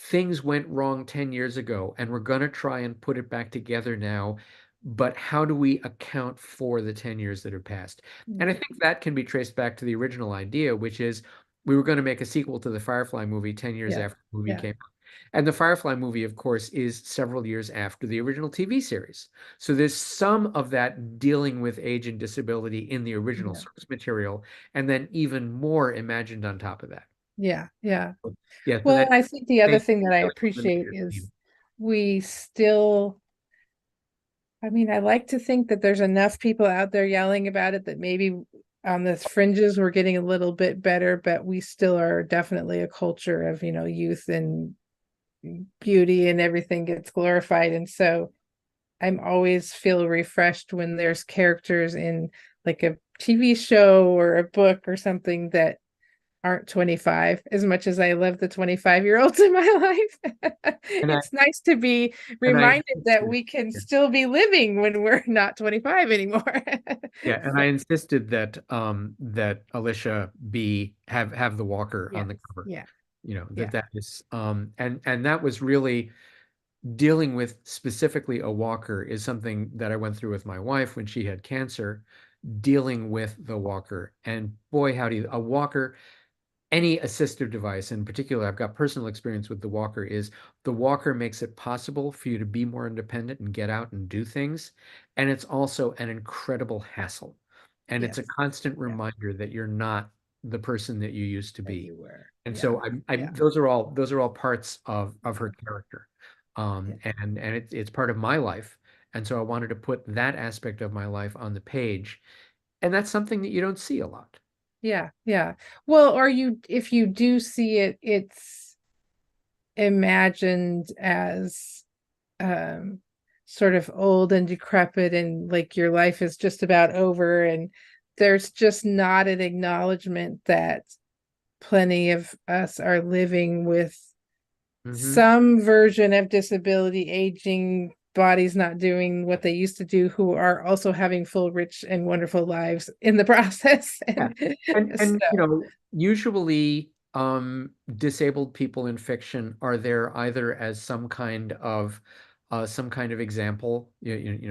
things went wrong 10 years ago and we're going to try and put it back together now, but how do we account for the 10 years that have passed? And I Yeah. think that can be traced back to the original idea, which is we were going to make a sequel to the Firefly movie 10 years Yeah. after the movie Yeah. came out. And the Firefly movie, of course, is several years after the original TV series. So there's some of that dealing with age and disability in the original Yeah. source material, and then even more imagined on top of that. Yeah. Yeah. Yeah, so Well, that I think the other thing thing that I really was the appreciate major is theme. we still, I mean, I like to think that there's enough people out there yelling about it that maybe on the fringes we're getting a little bit better, but we still are definitely a culture of, youth and beauty and everything gets glorified. And so I'm always feel refreshed when there's characters in like a TV show or a book or something that aren't 25, as much as I love the 25-year-olds in my life. And I It's nice to be and I reminded that we can still be living when we're not 25 anymore. Yeah, and So, I insisted that that Alicia be have the walker on yes, the cover. yeah, You know, that yeah, that is and that was really dealing with specifically a walker is something that I went through with my wife when she had cancer, dealing with the walker. And boy, howdy, a walker, any assistive device, in particular, I've got personal experience with the walker, is the walker makes it possible for you to be more independent and get out and do things. And it's also an incredible hassle. And it's yes, a constant yeah, reminder that you're not the person that you used to that be. you were. And Yeah, so yeah, those are all parts of yeah, her character. yeah, And it's part of my life. And so I wanted to put that aspect of my life on the page. And that's something that you don't see a lot. yeah, yeah. Well, or if you do see it, it's imagined as um sort of old and decrepit and like your life is just about over, and there's just not an acknowledgement that plenty of us are living with Hmm. some version of disability, aging, bodies not doing what they used to do, who are also having full, rich, and wonderful lives in the process. Yeah. And And so, you know, usually disabled people in fiction are there either as some kind of example,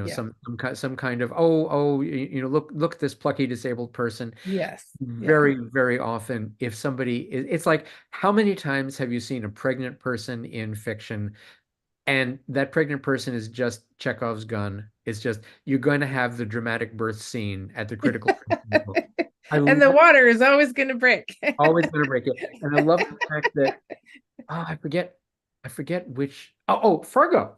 yeah, some kind of oh look at this plucky disabled person. yes, yeah, Very, very often, if somebody it's like how many times have you seen a pregnant person in fiction and that pregnant person is just Chekhov's gun. It's just you're going to have the dramatic birth scene at the critical point in the book. I and the love water is always going to break. always going to break it, and I love the fact that I forget which. Fargo.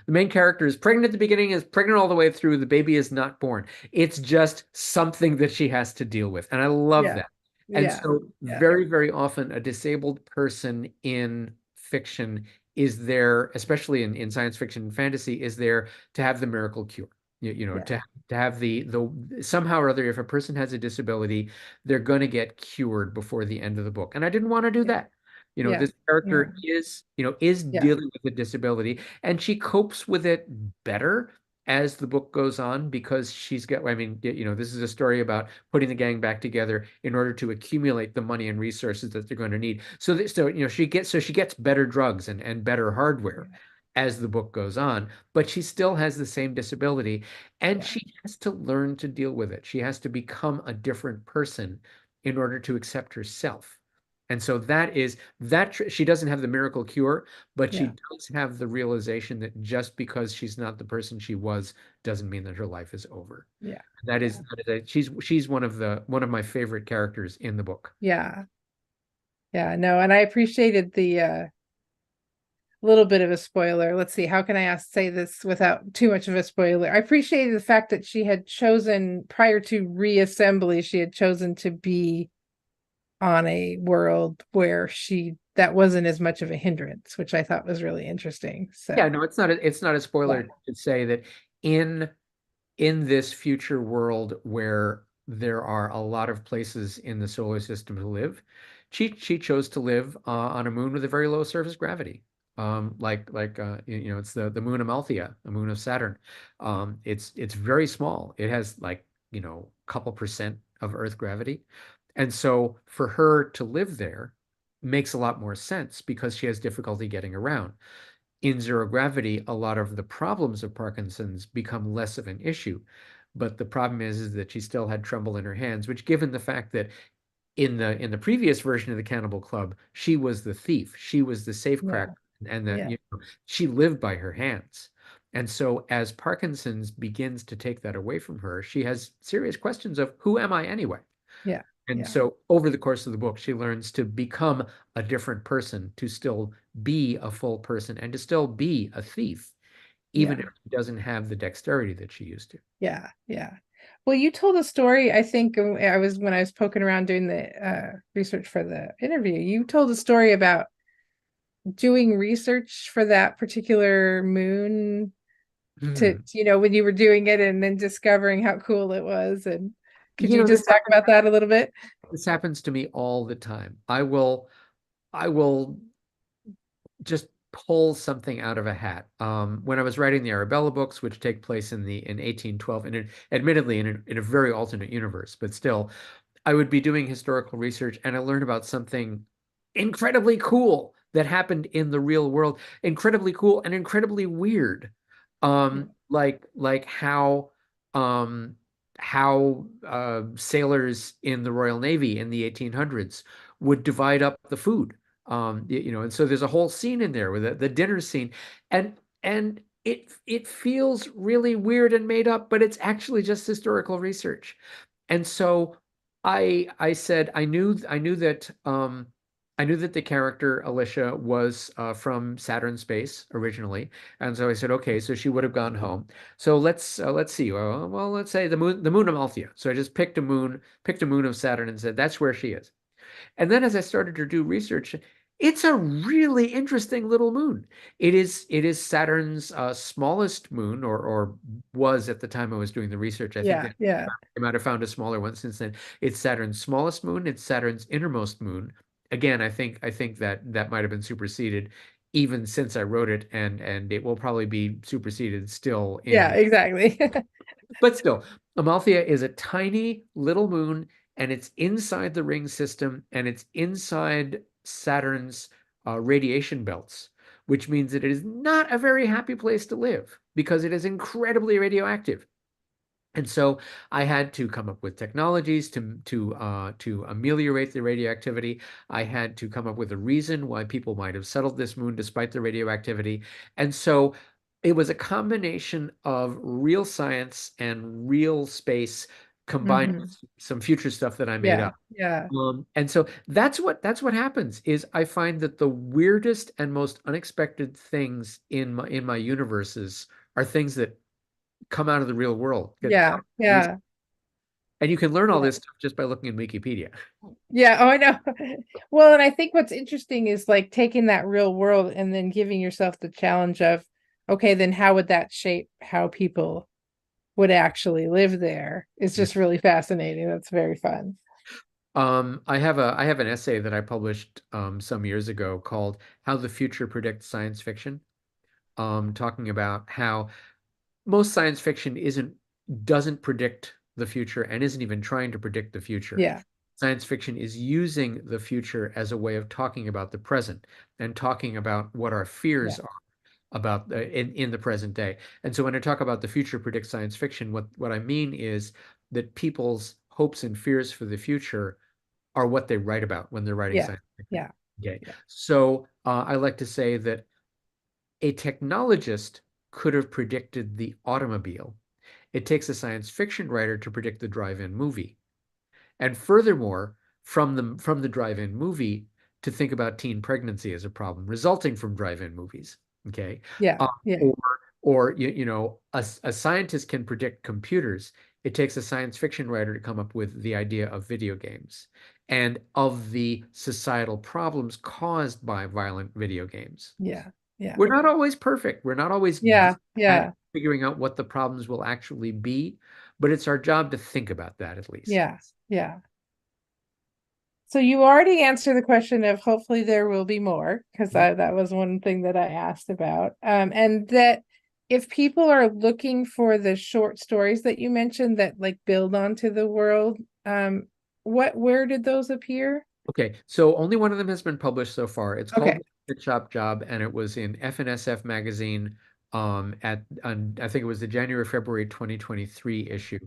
The main character is pregnant at the beginning, is pregnant all the way through. The baby is not born. It's just something that she has to deal with, and I love Yeah, that. And yeah, so, yeah, very, very often, a disabled person in fiction is there, especially in science fiction and fantasy, is there to have the miracle cure. yeah, To have the somehow or other, if a person has a disability, they're going to get cured before the end of the book. And I didn't want to do yeah, that. yeah, This yeah, character is yeah, dealing with a disability, and she copes with it better as the book goes on because she's got, I mean, this is a story about putting the gang back together in order to accumulate the money and resources that they're going to need. She gets better drugs and better hardware yeah, as the book goes on, but she still has the same disability, and yeah, she has to learn to deal with it. She has to become a different person in order to accept herself. And so she doesn't have the miracle cure, but she yeah, does have the realization that just because she's not the person she was doesn't mean that her life is over. yeah, That is she's one of my favorite characters in the book. yeah, yeah. No, and I appreciated the little bit of a spoiler. Let's see, how can say this without too much of a spoiler? I appreciated the fact that she had chosen, prior to reassembly, she had chosen to be on a world where that wasn't as much of a hindrance, which I thought was really interesting. Yeah, So, no, it's not a yeah, spoiler to say that in in this future world where there are a lot of places in the solar system to live, she chose to live on a moon with a very low surface gravity. It's the moon Amalthea, the moon of Saturn. It's very small. It has a couple percent of Earth gravity. And so for her to live there makes a lot more sense because she has difficulty getting around. In zero gravity, a lot of the problems of Parkinson's become less of an issue. But the problem is that she still had tremble in her hands, which given the fact that in the previous version of the Cannibal Club, she was the thief, she was the yeah, safecracker, and that yeah, she lived by her hands. And so as Parkinson's begins to take that away from her, she has serious questions of who am I anyway? yeah, And yeah, so over the course of the book, she learns to become a different person, to still be a full person, and to still be a thief, even yeah, if she doesn't have the dexterity that she used to. yeah, yeah. Well, you told a story, I think I was when I was poking around doing the research for the interview, you told a story about doing research for that particular moon to, Mhm. when you were doing it and then discovering how cool it was. And Could You you know, just talk about that a little bit? this happens to me all the time. I will just pull something out of a hat. When I was writing the Arabella books, which take place in 1812, and admittedly in a very alternate universe, but still, I would be doing historical research and I learned about something incredibly cool that happened in the real world, incredibly cool and incredibly weird. Like um how sailors in the Royal Navy in the 1800s would divide up the food. And so there's a whole scene in there with the dinner scene, and it feels really weird and made up, but it's actually just historical research. And so I said I knew that the character Alicia was from Saturn space originally, and so I said, okay, so she would have gone home. So let's see. Well, let's say the moon of Althea. So I just picked a moon of Saturn and said that's where she is. And then as I started to do research, it's a really interesting little moon. It is Saturn's smallest moon, or was at the time I was doing the research. I think Yeah, that yeah, I might have found a smaller one since then. It's Saturn's smallest moon. It's Saturn's innermost moon. Again, I think that might have been superseded even since I wrote it, and it will probably be superseded still yeah, in. exactly. But still, Amalthea is a tiny little moon, and it's inside the ring system, and it's inside Saturn's radiation belts, which means that it is not a very happy place to live because it is incredibly radioactive. And so I had to come up with technologies to ameliorate the radioactivity. I had to come up with a reason why people might have settled this moon despite the radioactivity. And so it was a combination of real science and real space combined with Hmm. some future stuff that I made Yeah, up. yeah, And so that's what happens is I find that the weirdest and most unexpected things in my universes are things that come out of the real world. yeah, yeah, And you can learn all yeah. this stuff just by looking in Wikipedia. Yeah, oh, I know. Well, and I think what's interesting is like taking that real world and then giving yourself the challenge of, okay, then how would that shape how people would actually live there? It's Yeah. just really fascinating. That's very fun. I have an essay that I published some years ago called "How the Future Predicts Science Fiction," talking about how most science fiction doesn't predict the future and isn't even trying to predict the future. Yeah, Science fiction is using the future as a way of talking about the present and talking about what our yeah, fears are about in the present day. And so when I talk about the future predicts science fiction, what I mean is that people's hopes and fears for the future are what they write about when they're writing yeah, science fiction. yeah, Okay. yeah, So I like to say that a technologist could have predicted the automobile. It takes a science fiction writer to predict the drive-in movie. And furthermore, from the drive-in movie to think about teen pregnancy as a problem resulting from drive-in movies. Okay. yeah, Um, yeah, or a scientist can predict computers. It takes a science fiction writer to come up with the idea of video games and of the societal problems caused by violent video games. yeah, yeah, We're not always perfect. We're not always good yeah, at yeah, figuring out what the problems will actually be, but it's our job to think about that at least. yeah, yeah. So you already answered the question of hopefully there will be more, because that was one thing that I asked about. And that if people are looking for the short stories that you mentioned that like build onto the world, where did those appear? Okay, so only one of them has been published so far. It's Okay. called The Shop Job, and it was in FNSF magazine I think it was the January February 2023 issue.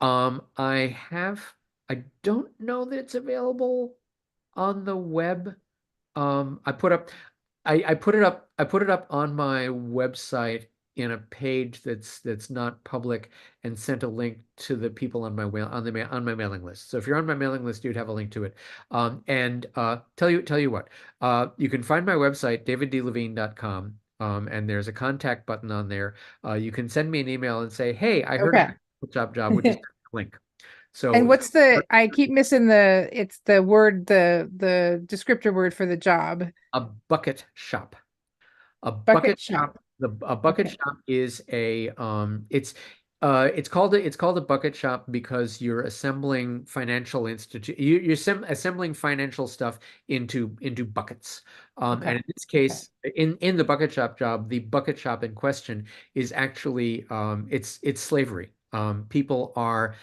I have I don't know that it's available on the web. I put up I put it up on my website in a page that's not public and sent a link to the people on my on my mailing list. So if you're on my mailing list, you'd have a link to it. And tell you what, you can find my website, daviddlevine.com. And there's a contact button on there. You can send me an email and say, "Hey, I heard Okay. about job. Would you send me a link?" And So what's the, I keep missing it's the word, the descriptor word for the job. a bucket shop. A Bucket bucket shop, shop. a bucket Okay. shop is a it's It's called a bucket shop because you're assembling financial assembling financial stuff into buckets. And Okay. in this Okay. case, in the bucket shop job, the bucket shop in question is actually it's slavery. People are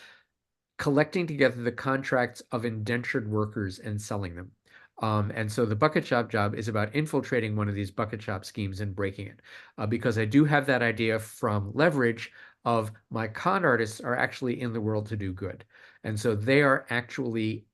collecting together the contracts of indentured workers and selling them. And so the bucket shop job is about infiltrating one of these bucket shop schemes and breaking it. Because I do have that idea from Leverage of my con artists are actually in the world to do good. And so they are actually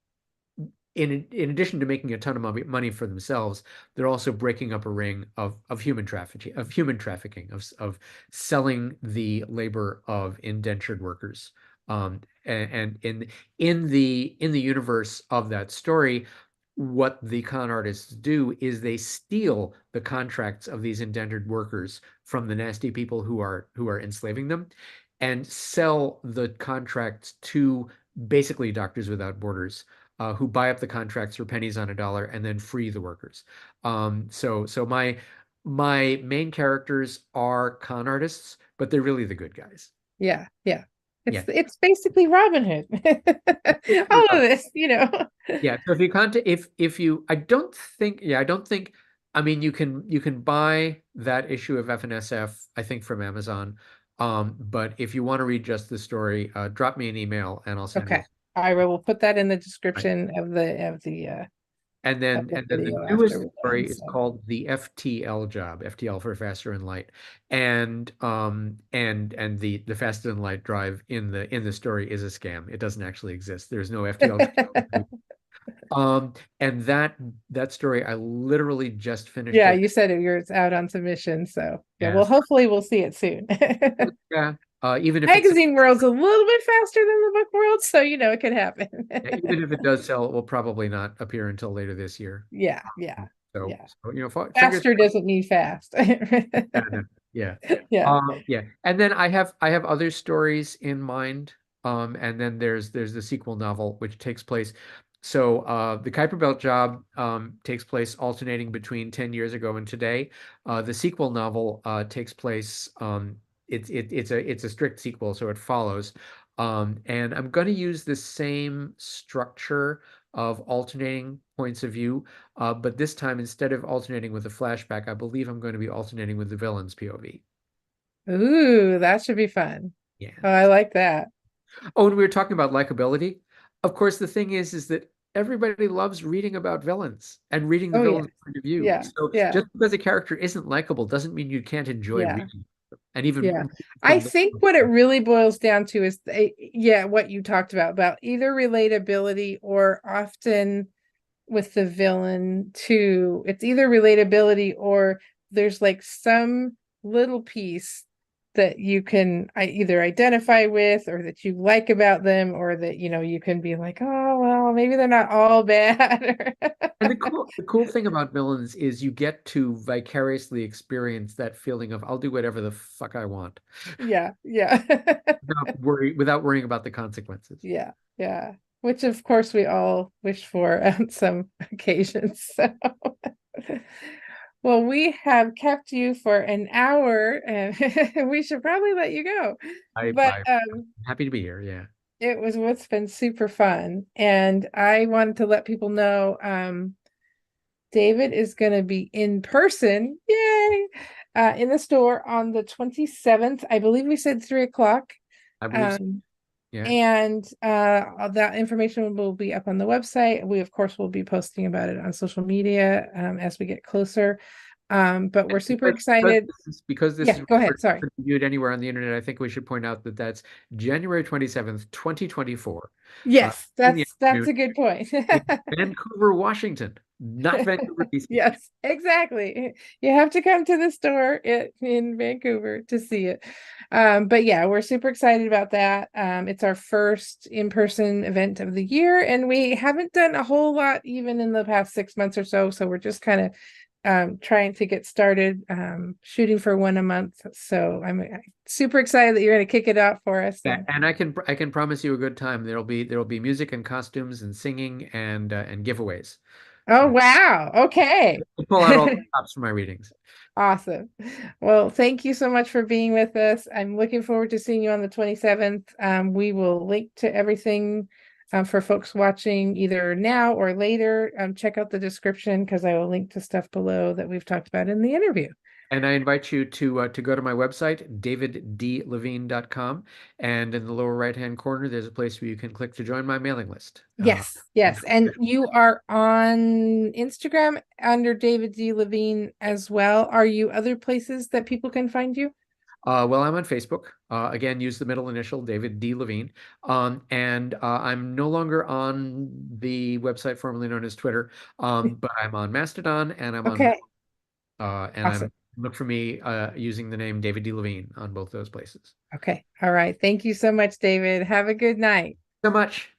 in addition to making a ton of money for themselves, they're also breaking up a ring of human trafficking, of selling the labor of indentured workers. And in the universe of that story, what the con artists do is they steal the contracts of these indentured workers from the nasty people who are enslaving them, and sell the contracts to basically Doctors Without Borders, who buy up the contracts for pennies on a dollar and then free the workers. So my main characters are con artists, but they're really the good guys. Yeah. Yeah. Yeah. It's basically Robin Hood. Basically, All of this, you know. yeah. So if you I don't think I mean you can buy that issue of FNSF, I think, from Amazon. But if you want to read just the story, drop me an email and I'll send you Okay. I will put that in the the. description of the And then the video after newest we're done. story is So called the FTL job, FTL for faster and light. And the faster than light drive in the story is a scam. It doesn't actually exist. There's no FTL drive. And that story I literally just finished yeah, it. you said it's out on submission. So yeah, well, Yes. hopefully we'll see it soon. Yeah. Even if it's Magazine world's a little bit faster than the book world, so you know it could happen. even if it does sell, it will probably not appear until later this year. Yeah, yeah, yeah. So fingers. Faster doesn't mean fast. Yeah, no, yeah. Yeah. Yeah. And then I have other stories in mind. And then there's the sequel novel which takes place. So the Kuiper Belt Job takes place alternating between 10 years ago and today. The sequel novel takes place it's a strict sequel, so it follows. And I'm going to use the same structure of alternating points of view, but this time, instead of alternating with a flashback, I believe I'm going to be alternating with the villain's POV. Ooh, that should be fun. Oh, Yeah. I like that. Oh, and we were talking about likability. Of course, the thing is that everybody loves reading about villains and reading the Oh yeah. villain's point of view. Yeah. So Yeah. just because a character isn't likable doesn't mean you can't enjoy Yeah. reading them. And even Yeah. I from the think what it really boils down to is yeah, what you talked about either relatability or often with the villain too. It's either relatability or there's like some little piece that you can either identify with or that you like about them or that you can be like, oh well, maybe they're not all bad. And the cool thing about villains is you get to vicariously experience that feeling of I'll do whatever the fuck I want Yeah, yeah. without worrying about the consequences. Yeah, yeah. Which of course we all wish for on some occasions. So well, we have kept you for an hour and we should probably let you go. But I'm happy to be here. Yeah. it was what's been super fun. And I wanted to let people know David is going to be in person, yay, in the store on the 27th. I believe we said 3 o'clock. I believe so. Um, Yeah. and that information will be up on the website. We, of course, will be posting about it on social media as we get closer. But we're super excited. Because this Yeah, is go ahead. Sorry. viewed anywhere on the internet, I think we should point out that that's January 27th, 2024, Yes, in the that's afternoon a good point. in Vancouver, Washington, not Vancouver, BC. Yes, exactly. You have to come to the store in Vancouver to see it. But yeah, we're super excited about that. It's our first in-person event of the year, and we haven't done a whole lot even in the past 6 months or so. So we're just kind of trying to get started, shooting for one a month. So I'm super excited that you're going to kick it out for us. Yeah, and I can promise you a good time. There'll be music and costumes and singing and giveaways. Oh, wow. Okay. I pull out all the stops for my readings. Awesome. Well, thank you so much for being with us. I'm looking forward to seeing you on the 27th. We will link to everything for folks watching either now or later. Check out the description because I will link to stuff below that we've talked about in the interview. And I invite you to go to my website, daviddlevine.com. And in the lower right-hand corner, there's a place where you can click to join my mailing list. Yes, yes. And you are on Instagram under David D. Levine as well. Are you other places that people can find you? Well, I'm on Facebook. Again, use the middle initial, David D. Levine. And I'm no longer on the website formerly known as Twitter, but I'm on Mastodon and I'm on Hulu. Okay, And awesome. I'm look for me using the name David D. Levine on both those places. Okay. All right. Thank you so much, David. Have a good night. So much.